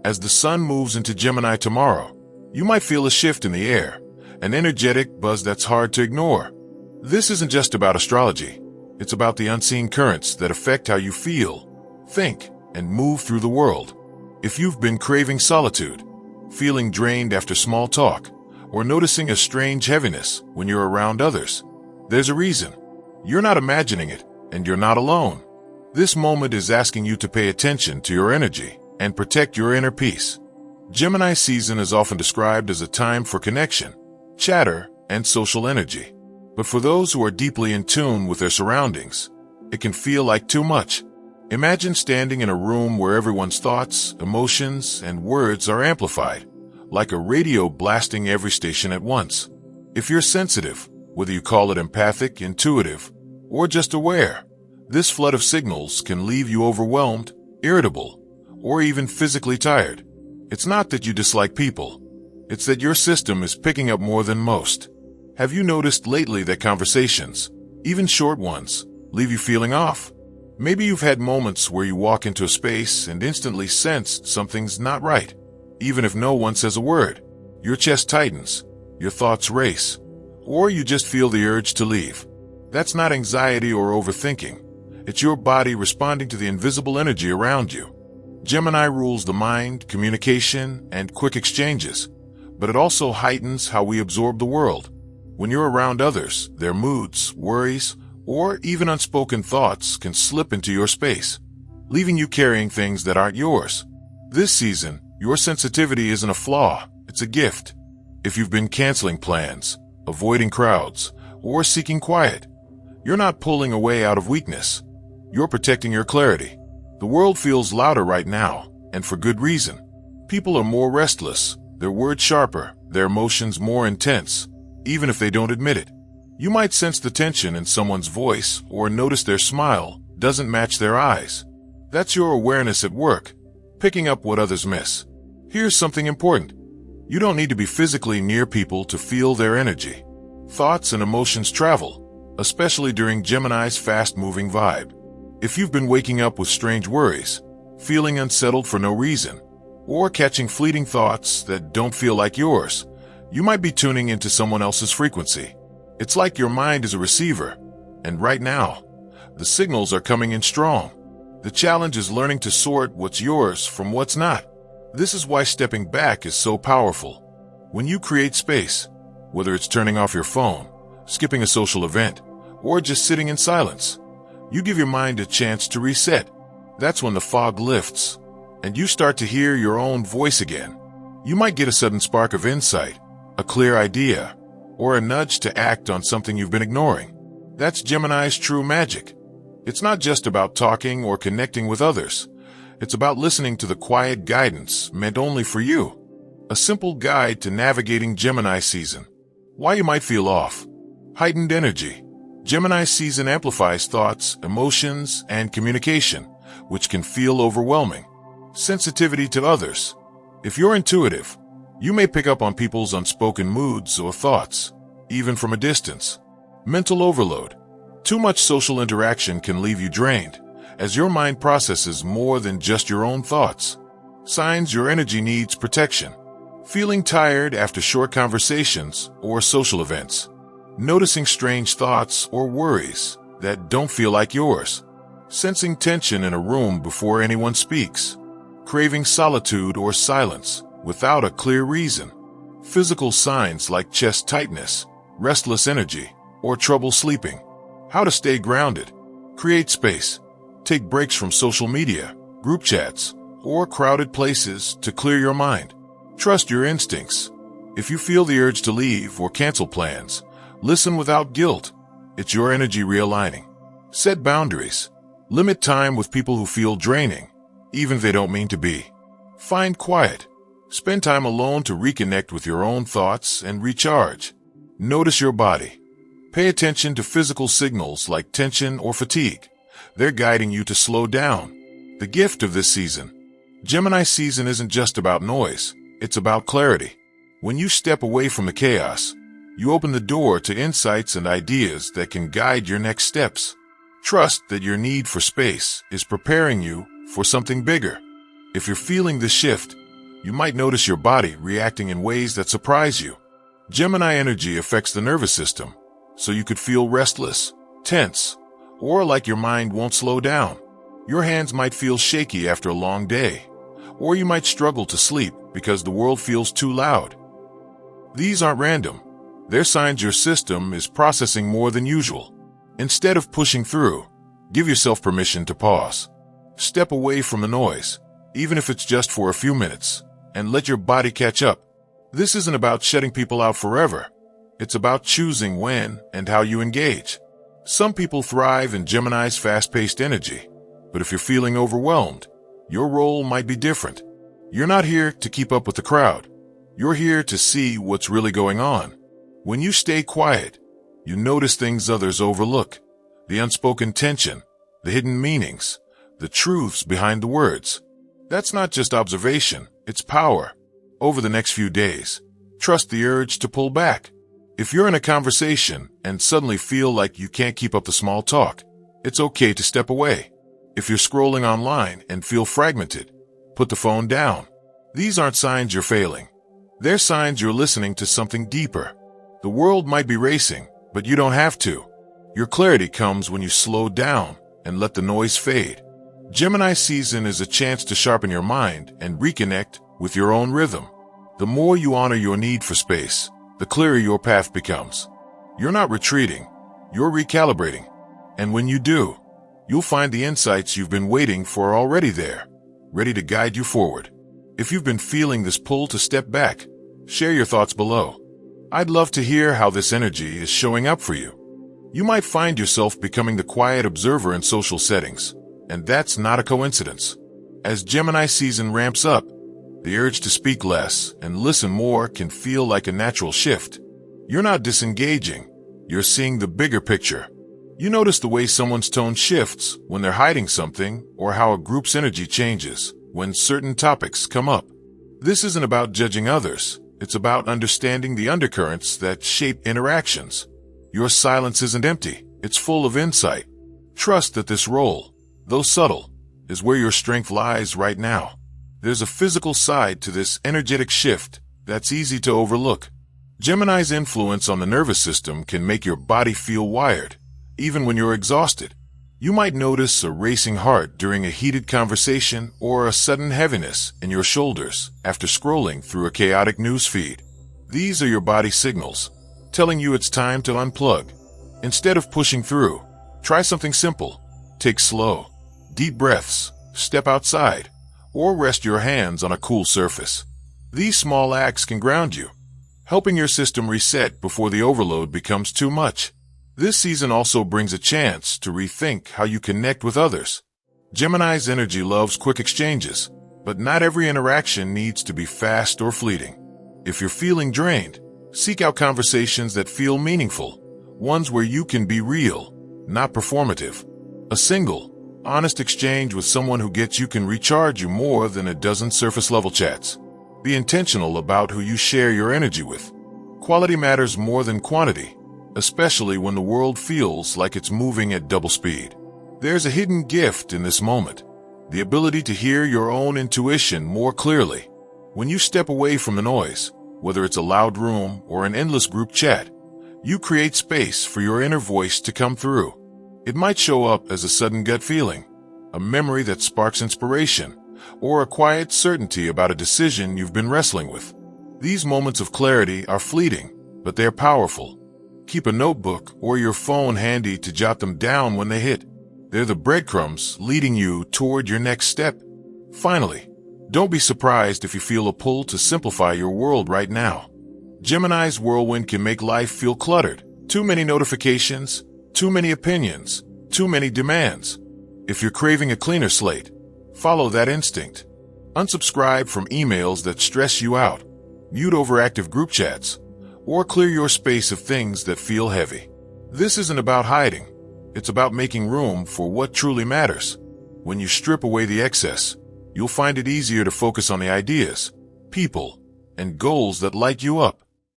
As the sun moves into Gemini tomorrow, you might feel a shift in the air, an energetic buzz that's hard to ignore. This isn't just about astrology. It's about the unseen currents that affect how you feel, think, and move through the world. If you've been craving solitude, feeling drained after small talk, or noticing a strange heaviness when you're around others, there's a reason. You're not imagining it, and you're not alone. This moment is asking you to pay attention to your energy and protect your inner peace. Gemini season is often described as a time for connection, chatter, and social energy. But for those who are deeply in tune with their surroundings, it can feel like too much. Imagine standing in a room where everyone's thoughts, emotions, and words are amplified, like a radio blasting every station at once. If you're sensitive, whether you call it empathic, intuitive, or just aware, this flood of signals can leave you overwhelmed, irritable, or even physically tired. It's not that you dislike people. It's that your system is picking up more than most. Have you noticed lately that conversations, even short ones, leave you feeling off? Maybe you've had moments where you walk into a space and instantly sense something's not right. Even if no one says a word, your chest tightens, your thoughts race, or you just feel the urge to leave. That's not anxiety or overthinking. It's your body responding to the invisible energy around you. Gemini rules the mind, communication, and quick exchanges, but it also heightens how we absorb the world. When you're around others, their moods, worries, or even unspoken thoughts can slip into your space, leaving you carrying things that aren't yours. This season, your sensitivity isn't a flaw, it's a gift. If you've been canceling plans, avoiding crowds, or seeking quiet, you're not pulling away out of weakness. You're protecting your clarity. The world feels louder right now, and for good reason. People are more restless, their words sharper, their emotions more intense, even if they don't admit it. You might sense the tension in someone's voice or notice their smile doesn't match their eyes. That's your awareness at work, picking up what others miss. Here's something important. You don't need to be physically near people to feel their energy. Thoughts and emotions travel, especially during Gemini's fast-moving vibe. If you've been waking up with strange worries, feeling unsettled for no reason, or catching fleeting thoughts that don't feel like yours, you might be tuning into someone else's frequency. It's like your mind is a receiver, and right now, the signals are coming in strong. The challenge is learning to sort what's yours from what's not. This is why stepping back is so powerful. When you create space, whether it's turning off your phone, skipping a social event, or just sitting in silence, you give your mind a chance to reset. That's when the fog lifts, and you start to hear your own voice again. You might get a sudden spark of insight, a clear idea, or a nudge to act on something you've been ignoring. That's Gemini's true magic. It's not just about talking or connecting with others. It's about listening to the quiet guidance meant only for you. A simple guide to navigating Gemini season. Why you might feel off. Heightened energy. Gemini season amplifies thoughts, emotions, and communication, which can feel overwhelming. Sensitivity to others. If you're intuitive, you may pick up on people's unspoken moods or thoughts, even from a distance. Mental overload. Too much social interaction can leave you drained, as your mind processes more than just your own thoughts. Signs your energy needs protection. Feeling tired after short conversations or social events. Noticing strange thoughts or worries that don't feel like yours. Sensing tension in a room before anyone speaks. Craving solitude or silence without a clear reason. Physical signs like chest tightness, restless energy, or trouble sleeping. How to stay grounded. Create space. Take breaks from social media, group chats, or crowded places to clear your mind. Trust your instincts. If you feel the urge to leave or cancel plans, listen without guilt. It's your energy realigning. Set boundaries. Limit time with people who feel draining, even if they don't mean to be. Find quiet. Spend time alone to reconnect with your own thoughts and recharge. Notice your body. Pay attention to physical signals like tension or fatigue. They're guiding you to slow down. The gift of this season. Gemini season isn't just about noise, it's about clarity. When you step away from the chaos, you open the door to insights and ideas that can guide your next steps. Trust that your need for space is preparing you for something bigger. If you're feeling the shift, You might notice your body reacting in ways that surprise you. Gemini energy affects the nervous system, so you could feel restless, tense, or like your mind won't slow down. Your hands might feel shaky after a long day, or you might struggle to sleep because the world feels too loud. These aren't random. They're signs your system is processing more than usual. Instead of pushing through, give yourself permission to pause. Step away from the noise, even if it's just for a few minutes, and let your body catch up. This isn't about shutting people out forever. It's about choosing when and how you engage. Some people thrive in Gemini's fast-paced energy, but if you're feeling overwhelmed, your role might be different. You're not here to keep up with the crowd. You're here to see what's really going on. When you stay quiet, you notice things others overlook. The unspoken tension, the hidden meanings, the truths behind the words. That's not just observation, it's power. Over the next few days, trust the urge to pull back. If you're in a conversation and suddenly feel like you can't keep up the small talk, it's okay to step away. If you're scrolling online and feel fragmented, put the phone down. These aren't signs you're failing. They're signs you're listening to something deeper. The world might be racing, but you don't have to. Your clarity comes when you slow down and let the noise fade. Gemini season is a chance to sharpen your mind and reconnect with your own rhythm. The more you honor your need for space, the clearer your path becomes. You're not retreating, you're recalibrating. And when you do, you'll find the insights you've been waiting for already there, ready to guide you forward. If you've been feeling this pull to step back, share your thoughts below. I'd love to hear how this energy is showing up for you. You might find yourself becoming the quiet observer in social settings, and that's not a coincidence. As Gemini season ramps up, the urge to speak less and listen more can feel like a natural shift. You're not disengaging, you're seeing the bigger picture. You notice the way someone's tone shifts when they're hiding something, or how a group's energy changes when certain topics come up. This isn't about judging others, it's about understanding the undercurrents that shape interactions. Your silence isn't empty, it's full of insight. Trust that this role, though subtle, is where your strength lies right now. There's a physical side to this energetic shift that's easy to overlook. Gemini's influence on the nervous system can make your body feel wired, even when you're exhausted. You might notice a racing heart during a heated conversation or a sudden heaviness in your shoulders after scrolling through a chaotic news feed. These are your body signals, telling you it's time to unplug. Instead of pushing through, try something simple. Take slow, deep breaths, step outside, or rest your hands on a cool surface. These small acts can ground you, helping your system reset before the overload becomes too much. This season also brings a chance to rethink how you connect with others. Gemini's energy loves quick exchanges, but not every interaction needs to be fast or fleeting. If you're feeling drained, seek out conversations that feel meaningful, ones where you can be real, not performative. A single, honest exchange with someone who gets you can recharge you more than a dozen surface-level chats. Be intentional about who you share your energy with. Quality matters more than quantity, especially when the world feels like it's moving at double speed. There's a hidden gift in this moment, the ability to hear your own intuition more clearly. When you step away from the noise, whether it's a loud room or an endless group chat, you create space for your inner voice to come through. It might show up as a sudden gut feeling, a memory that sparks inspiration, or a quiet certainty about a decision you've been wrestling with. These moments of clarity are fleeting, but they're powerful. Keep a notebook or your phone handy to jot them down when they hit. They're the breadcrumbs leading you toward your next step. Finally, don't be surprised if you feel a pull to simplify your world right now. Gemini's whirlwind can make life feel cluttered. Too many notifications, too many opinions, too many demands. If you're craving a cleaner slate, follow that instinct. Unsubscribe from emails that stress you out, mute overactive group chats, or clear your space of things that feel heavy. This isn't about hiding. It's about making room for what truly matters. When you strip away the excess, you'll find it easier to focus on the ideas, people, and goals that light you up.